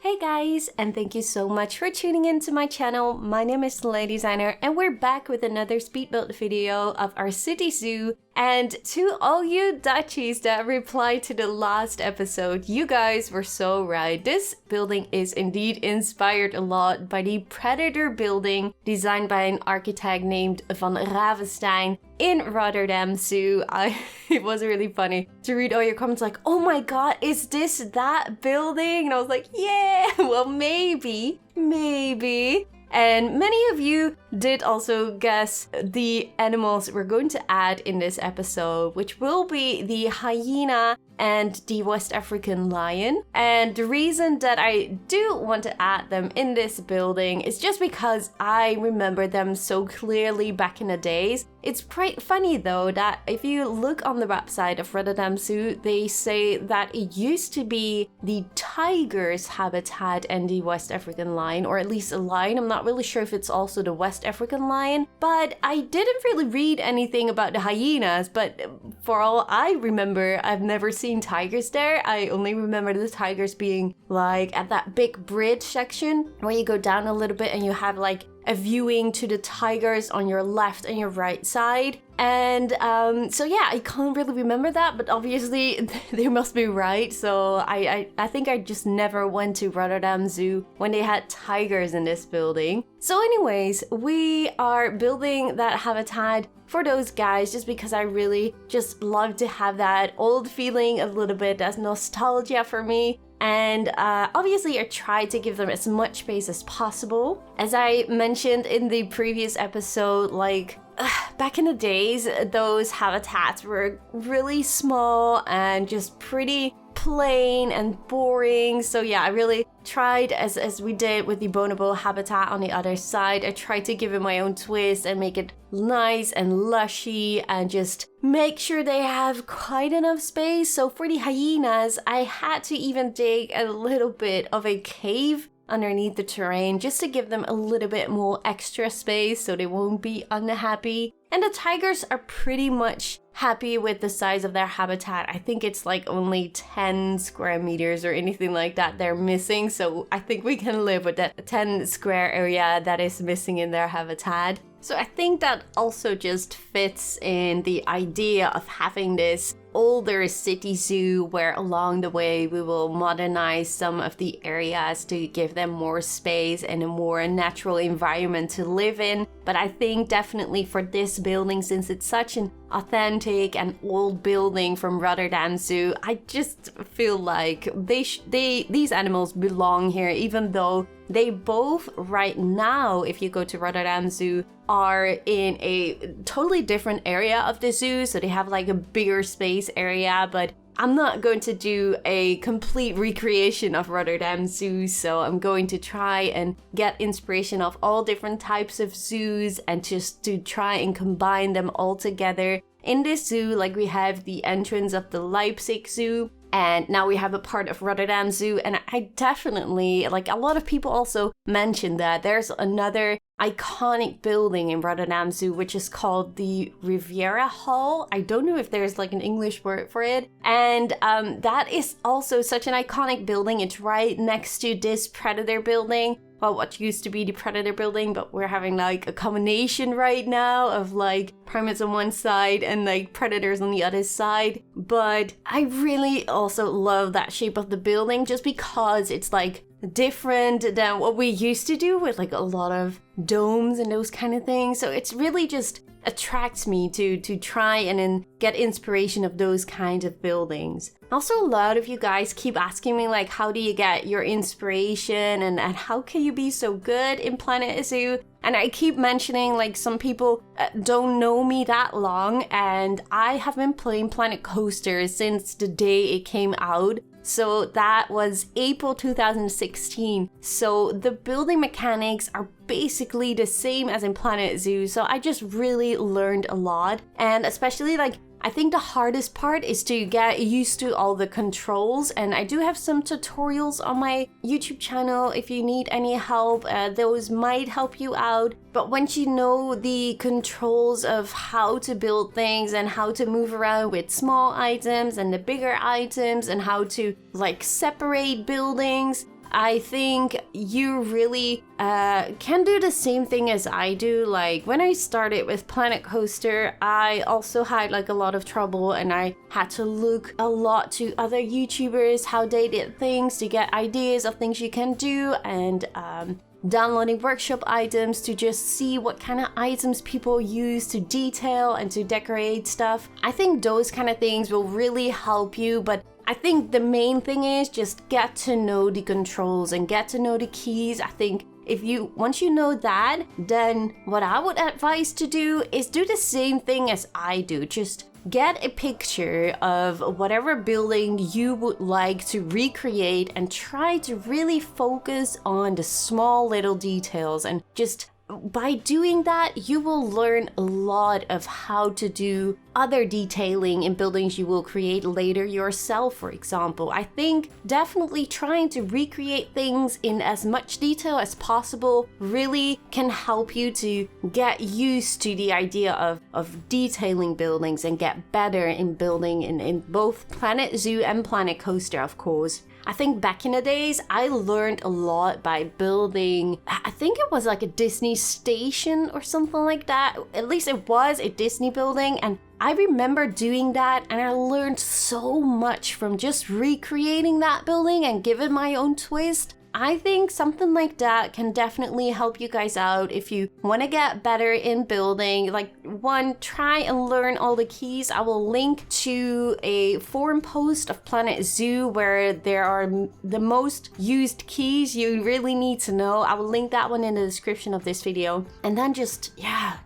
Hey guys, and thank you so much for tuning into my channel. My name is Lady Designer and we're back with another speed build video of our city zoo. And to all you Dutchies that replied to the last episode, you guys were so right. This building is indeed inspired a lot by the Predator building designed by an architect named Van Ravenstein in Rotterdam Zoo. It was really funny to read all your comments like, oh my god, is this that building? And I was like, yeah, well maybe. And many of you did also guess the animals we're going to add in this episode, which will be the hyena and the West African lion. And the reason that I do want to add them in this building is just because I remember them so clearly back in the days. It's quite funny though that if you look on the website of Rotterdam Zoo, they say that it used to be the tiger's habitat and the West African lion, or at least a lion. I'm not really sure if it's also the West African lion, but I didn't really read anything about the hyenas. But for all I remember, I've never seen tigers there. I only remember the tigers being like at that big bridge section where you go down a little bit and you have like a viewing to the tigers on your left and your right side. And so yeah, I can't really remember that, but obviously they must be right. So I think I just never went to Rotterdam Zoo when they had tigers in this building. So anyways, we are building that habitat for those guys just because I really just love to have that old feeling a little bit. That's nostalgia for me. And obviously I tried to give them as much space as possible. As I mentioned in the previous episode, like back in the days, those habitats were really small and just pretty plain and boring. So yeah, I really tried, as we did with the bonobo habitat on the other side, I tried to give it my own twist and make it nice and lushy and just make sure they have quite enough space. So for the hyenas, I had to even dig a little bit of a cave underneath the terrain just to give them a little bit more extra space so they won't be unhappy. And the tigers are pretty much happy with the size of their habitat. I think it's like only 10 square meters or anything like that they're missing. So I think we can live with that 10 square area that is missing in their habitat. So I think that also just fits in the idea of having this older city zoo where along the way we will modernize some of the areas to give them more space and a more natural environment to live in. But I think definitely for this building, since it's such an authentic and old building from Rotterdam Zoo, I just feel like these animals belong here, even though they both right now, if you go to Rotterdam Zoo, are in a totally different area of the zoo. So they have like a bigger space area, but I'm not going to do a complete recreation of Rotterdam Zoo, so I'm going to try and get inspiration of all different types of zoos and just to try and combine them all together in this zoo. Like we have the entrance of the Leipzig Zoo, and now we have a part of Rotterdam Zoo. And I definitely, like a lot of people also mentioned that there's another iconic building in Rotterdam Zoo, which is called the Riviera Hall. I don't know if there's like an English word for it. And that is also such an iconic building. It's right next to this Predator building. Well, what used to be the Predator building, but we're having like a combination right now of like primates on one side and like predators on the other side. But I really also love that shape of the building just because it's like different than what we used to do with like a lot of domes and those kind of things. So it's really just attracts me to try and then get inspiration of those kinds of buildings. Also, a lot of you guys keep asking me like, how do you get your inspiration and how can you be so good in Planet Zoo? And I keep mentioning like some people don't know me that long, and I have been playing Planet Coaster since the day it came out. So that was April 2016. So the building mechanics are basically the same as in Planet Zoo. So I just really learned a lot. And especially like, I think the hardest part is to get used to all the controls, and I do have some tutorials on my YouTube channel if you need any help. Those might help you out. But once you know the controls of how to build things and how to move around with small items and the bigger items and how to like separate buildings, I think you really can do the same thing as I do. Like when I started with Planet Coaster, I also had like a lot of trouble, and I had to look a lot to other YouTubers, how they did things to get ideas of things you can do, and downloading workshop items to just see what kind of items people use to detail and to decorate stuff. I think those kind of things will really help you, but I think the main thing is just get to know the controls and get to know the keys. I think once you know that, then what I would advise to do is do the same thing as I do. Just get a picture of whatever building you would like to recreate and try to really focus on the small little details, and just by doing that, you will learn a lot of how to do other detailing in buildings you will create later yourself, for example. I think definitely trying to recreate things in as much detail as possible really can help you to get used to the idea of detailing buildings and get better in building in both Planet Zoo and Planet Coaster, of course. I think back in the days, I learned a lot by building, I think it was like a Disney station or something like that. At least it was a Disney building, and I remember doing that, and I learned so much from just recreating that building and giving my own twist. I think something like that can definitely help you guys out if you want to get better in building. Like, one, try and learn all the keys. I will link to a forum post of Planet Zoo where there are the most used keys you really need to know. I will link that one in the description of this video. And then just,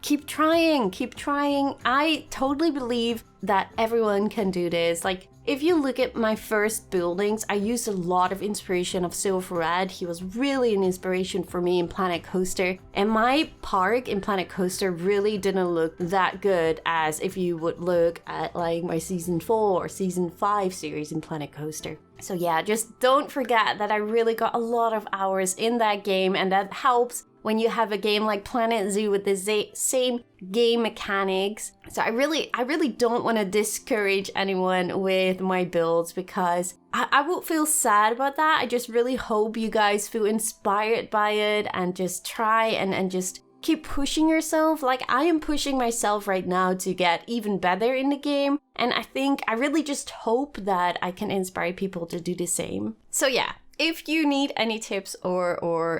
keep trying. I totally believe that everyone can do this. Like, if you look at my first buildings, I used a lot of inspiration of Silver Red. He was really an inspiration for me in Planet Coaster. And my park in Planet Coaster really didn't look that good as if you would look at like my season 4 or season 5 series in Planet Coaster. So yeah, just don't forget that I really got a lot of hours in that game, and that helps when you have a game like Planet Zoo with the same game mechanics. So I really don't want to discourage anyone with my builds, because I would feel sad about that. I just really hope you guys feel inspired by it and just try and just keep pushing yourself. Like I am pushing myself right now to get even better in the game. And I really just hope that I can inspire people to do the same. So yeah. If you need any tips or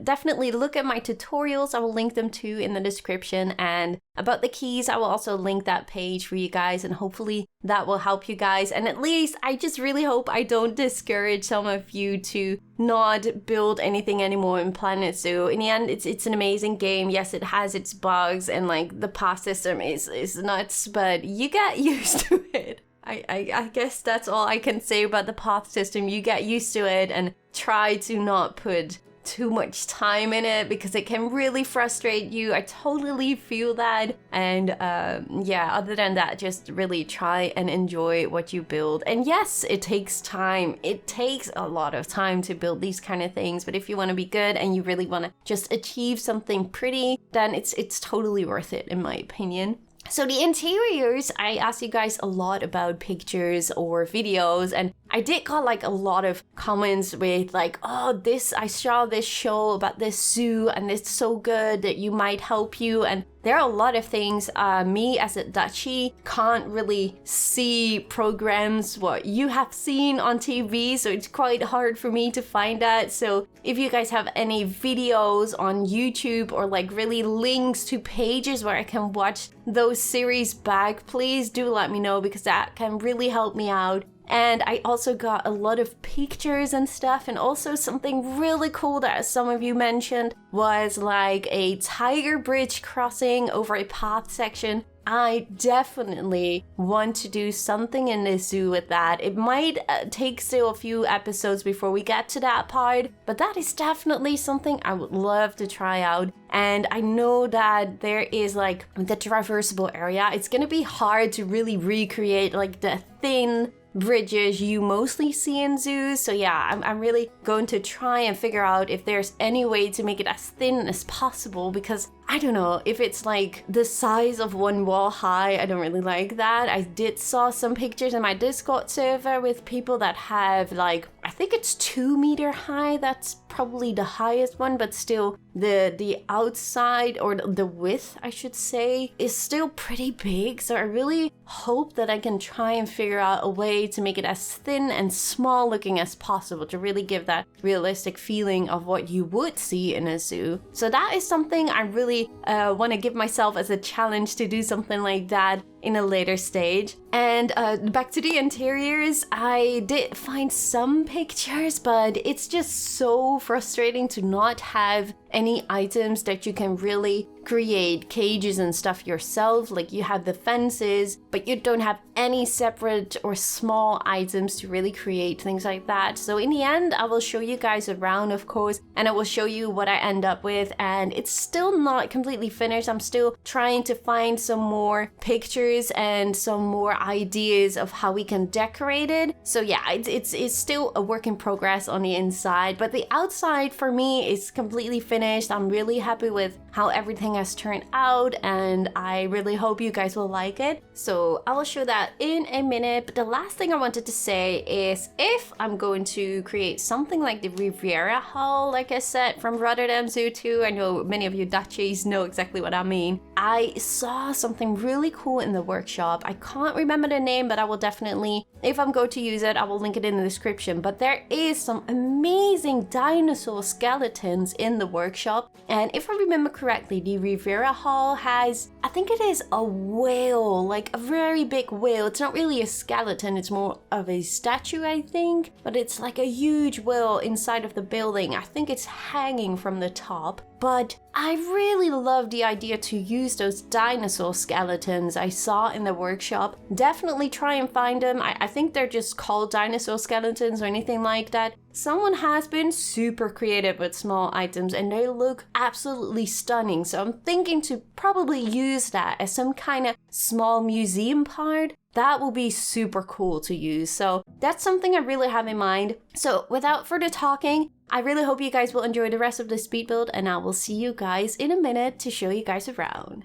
definitely look at my tutorials. I will link them too in the description. And about the keys, I will also link that page for you guys, and hopefully that will help you guys. And at least I just really hope I don't discourage some of you to not build anything anymore in Planet Zoo. In the end, it's an amazing game. Yes, it has its bugs, and like the path system is nuts, but you get used to it. I guess that's all I can say about the path system. You get used to it and try to not put too much time in it, because it can really frustrate you. I totally feel that. And other than that, just really try and enjoy what you build. And yes, it takes time. It takes a lot of time to build these kind of things. But if you want to be good and you really want to just achieve something pretty, then it's totally worth it, in my opinion. So the interiors, I asked you guys a lot about pictures or videos, and I did got like a lot of comments with like, oh, I saw this show about this zoo and it's so good that you might help you. And there are a lot of things. Me as a Dutchie can't really see programs what you have seen on TV, so it's quite hard for me to find that. So if you guys have any videos on YouTube or like really links to pages where I can watch those series back, please do let me know, because that can really help me out. And I also got a lot of pictures and stuff, and also something really cool that some of you mentioned was like a tiger bridge crossing over a path section. I definitely want to do something in the zoo with that. It might take still a few episodes before we get to that part, but that is definitely something I would love to try out. And I know that there is like the traversable area. It's gonna be hard to really recreate like the thin bridges you mostly see in zoos. So yeah, I'm really going to try and figure out if there's any way to make it as thin as possible, because I don't know if it's like the size of one wall high. I don't really like that. I did saw some pictures in my Discord server with people that have like, I think think it's 2 meter high. That's probably the highest one, but still the outside, or the width I should say, is still pretty big. So I really hope that I can try and figure out a way to make it as thin and small looking as possible to really give that realistic feeling of what you would see in a zoo. So that is something I really want to give myself as a challenge, to do something like that in a later stage. And back to the interiors, I did find some pictures, but it's just so frustrating to not have any items that you can really create cages and stuff yourself. Like, you have the fences, but you don't have any separate or small items to really create things like that. So in the end, I will show you guys around, of course, and I will show you what I end up with. And it's still not completely finished. I'm still trying to find some more pictures and some more ideas of how we can decorate it. So yeah, it's still a work in progress on the inside, but the outside for me is completely finished. I'm really happy with how everything has turned out, and I really hope you guys will like it. So I will show that in a minute. But the last thing I wanted to say is, if I'm going to create something like the Riviera Hall, like I said, from Rotterdam Zoo too, I know many of you Dutchies know exactly what I mean. I saw something really cool in the workshop. I can't remember the name, but I will definitely, if I'm going to use it, I will link it in the description. But there is some amazing dinosaur skeletons in the workshop. And if I remember correctly, the Riviera Hall has, I think it is a whale, like a very big whale. It's not really a skeleton, it's more of a statue, I think. But it's like a huge whale inside of the building. I think it's hanging from the top. But I really love the idea to use those dinosaur skeletons I saw in the workshop. Definitely try and find them. I think they're just called dinosaur skeletons or anything like that. Someone has been super creative with small items and they look absolutely stunning. So I'm thinking to probably use that as some kind of small museum part. That will be super cool to use. So that's something I really have in mind. So without further talking, I really hope you guys will enjoy the rest of the speed build, and I will see you guys in a minute to show you guys around.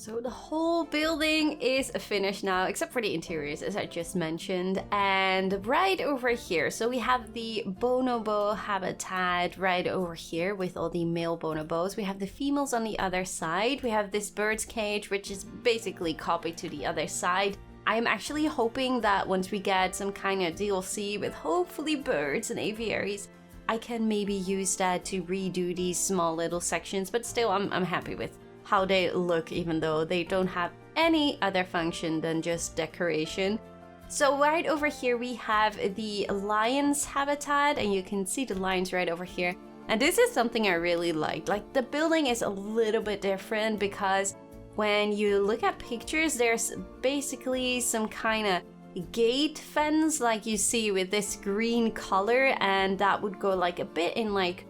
So the whole building is finished now, except for the interiors, as I just mentioned. And right over here, so we have the bonobo habitat right over here with all the male bonobos. We have the females on the other side. We have this bird's cage, which is basically copied to the other side. I'm actually hoping that once we get some kind of DLC with hopefully birds and aviaries, I can maybe use that to redo these small little sections, but still I'm happy with how they look, even though they don't have any other function than just decoration. So right over here we have the lion's habitat, and you can see the lions right over here. And this is something I really liked. Like, the building is a little bit different because when you look at pictures, there's basically some kind of gate fence like you see with this green color, and that would go like a bit in like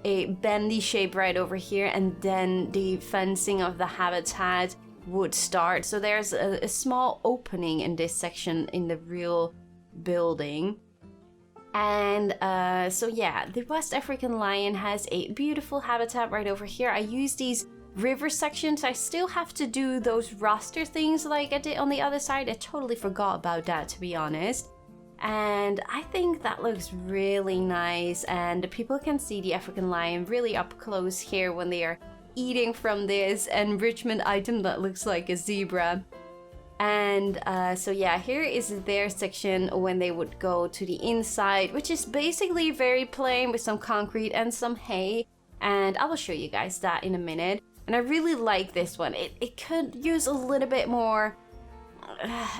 a bendy shape right over here, and then the fencing of the habitat would start. So there's a small opening in this section in the real building. And so yeah, the West African lion has a beautiful habitat right over here. I use these river sections. I still have to do those raster things like I did on the other side. I totally forgot about that, to be honest. And I think that looks really nice, and people can see the African lion really up close here when they are eating from this enrichment item that looks like a zebra. And so yeah, here is their section when they would go to the inside, which is basically very plain with some concrete and some hay, and I will show you guys that in a minute. And I really like this one. It could use a little bit more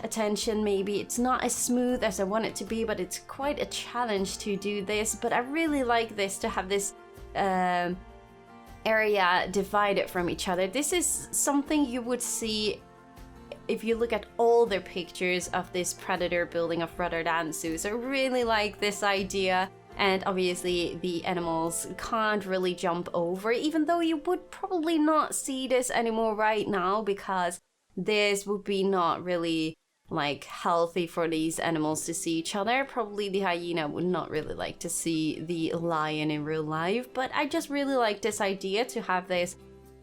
attention maybe. It's not as smooth as I want it to be, but it's quite a challenge to do this. But I really like this, to have this area divided from each other. This is something you would see if you look at all the pictures of this predator building of Rotterdam Zoo. So I really like this idea. And obviously the animals can't really jump over, even though you would probably not see this anymore right now, because this would be not really like healthy for these animals to see each other. Probably the hyena would not really like to see the lion in real life, but I just really like this idea to have this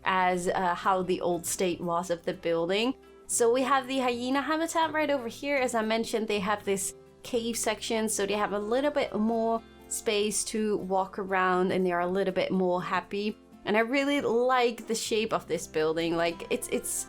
as how the old state was of the building. So we have the hyena habitat right over here. As I mentioned, they have this cave section, so they have a little bit more space to walk around, and they are a little bit more happy. And I really like the shape of this building. Like, it's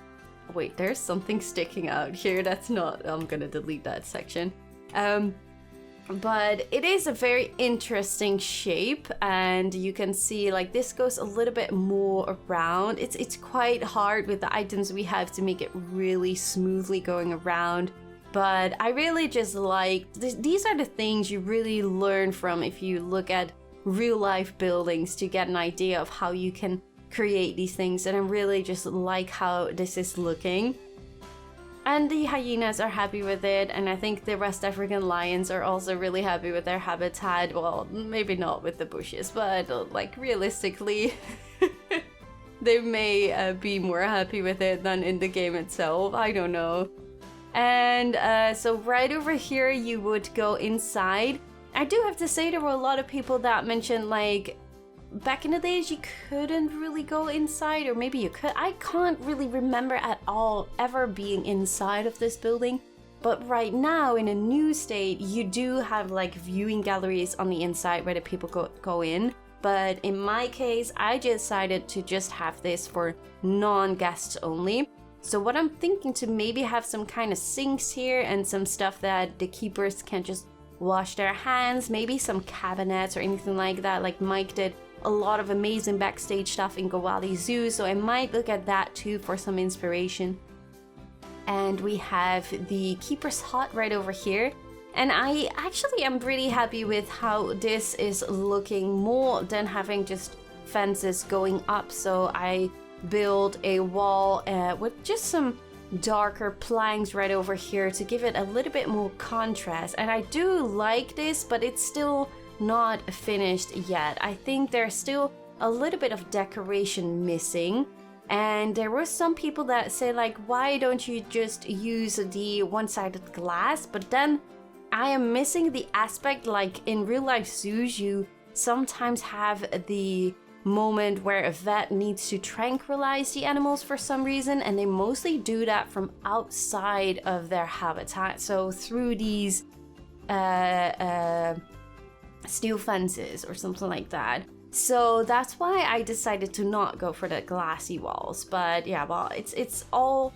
wait, there's something sticking out here. That's not, I'm gonna delete that section. But it is a very interesting shape, and you can see like this goes a little bit more around. It's quite hard with the items we have to make it really smoothly going around. But I really just like, these are the things you really learn from if you look at real life buildings to get an idea of how you can create these things. And I really just like how this is looking. And the hyenas are happy with it, and I think the West African lions are also really happy with their habitat. Well, maybe not with the bushes, but like realistically, they may be more happy with it than in the game itself. I don't know. And so right over here you would go inside. I do have to say there were a lot of people that mentioned like back in the days you couldn't really go inside, or maybe you could. I can't really remember at all ever being inside of this building. But right now in a new state you do have like viewing galleries on the inside where the people go in. But in my case I decided to just have this for non-guests only. So what I'm thinking to maybe have some kind of sinks here and some stuff that the keepers can just wash their hands, maybe some cabinets or anything like that. Like Mike did a lot of amazing backstage stuff in Gowali Zoo, so I might look at that too for some inspiration. And we have the keeper's hut right over here. And I actually am pretty happy with how this is looking, more than having just fences going up. So I build a wall with just some darker planks right over here to give it a little bit more contrast. And I do like this, but it's still not finished yet. I think there's still a little bit of decoration missing. And there were some people that say like, why don't you just use the one-sided glass? But then I am missing the aspect, like in real life zoos you sometimes have the moment where a vet needs to tranquilize the animals for some reason, and they mostly do that from outside of their habitat, so through these steel fences or something like that. So that's why I decided to not go for the glassy walls. But yeah, well, it's all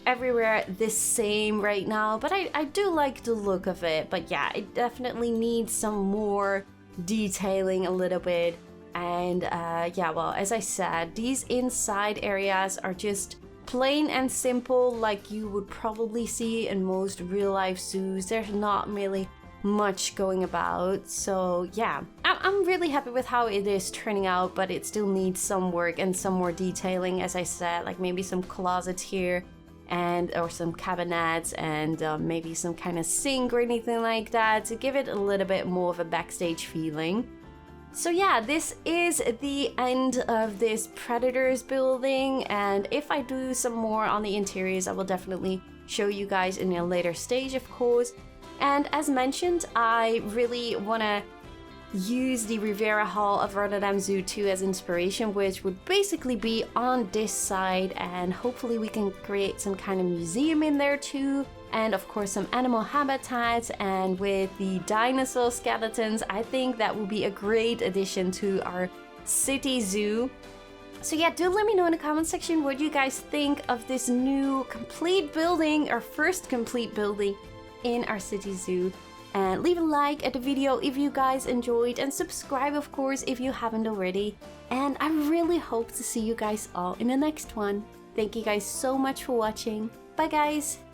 everywhere the same right now, but I do like the look of it. But yeah, it definitely needs some more detailing a little bit. And yeah, well, as I said, these inside areas are just plain and simple, like you would probably see in most real life zoos. There's not really much going about. So yeah, I'm really happy with how it is turning out, but it still needs some work and some more detailing, as I said, like maybe some closets here and or some cabinets and maybe some kind of sink or anything like that to give it a little bit more of a backstage feeling. So yeah, this is the end of this Predators building, and if I do some more on the interiors, I will definitely show you guys in a later stage, of course. And as mentioned, I really want to use the Riviera Hall of Rotterdam Zoo 2 as inspiration, which would basically be on this side, and hopefully we can create some kind of museum in there too. And of course some animal habitats, and with the dinosaur skeletons, I think that will be a great addition to our city zoo. So yeah, do let me know in the comment section what you guys think of this new complete building, our first complete building in our city zoo. And leave a like at the video if you guys enjoyed, and subscribe of course if you haven't already. And I really hope to see you guys all in the next one. Thank you guys so much for watching. Bye guys!